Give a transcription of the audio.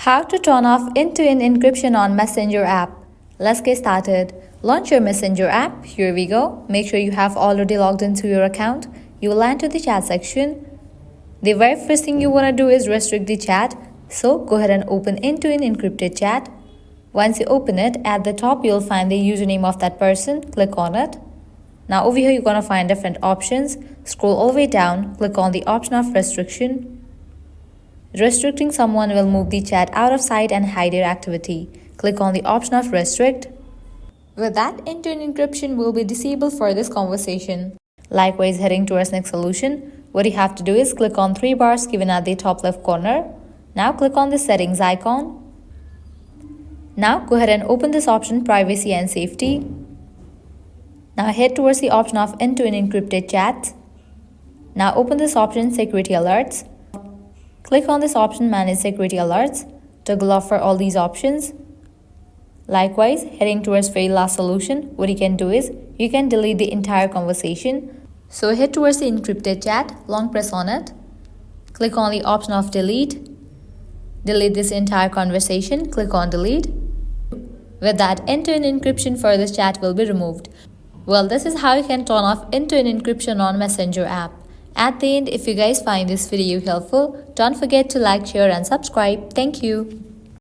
How to turn off end-to-end encryption on Messenger app. Let's get started. Launch your Messenger app. Here we go. Make sure you have already logged into your account. You will land to the chat section. The very first thing you want to do is restrict the chat. So go ahead and open end-to-end encrypted chat. Once you open it, at the top you'll find the username of that person. Click on it. Now over here you're going to find different options. Scroll all the way down. Click on the option of restriction. Restricting someone will move the chat out of sight and hide their activity. Click on the option of restrict. With that, end-to-end encryption will be disabled for this conversation. Likewise, heading towards next solution, what you have to do is click on three bars given at the top left corner. Now click on the settings icon. Now go ahead and open this option, privacy and safety. Now head towards the option of end-to-end encrypted chats. Now open this option, security alerts. Click on this option, manage security alerts. Toggle off for all these options. Likewise, heading towards very last solution, what you can do is you can delete the entire conversation. So head towards the encrypted chat, long press on it. Click on the option of delete. Delete this entire conversation, click on delete. With that, end-to-end encryption for this chat will be removed. Well, this is how you can turn off end-to-end encryption on Messenger app. At the end, if you guys find this video helpful, don't forget to like, share and subscribe. Thank you.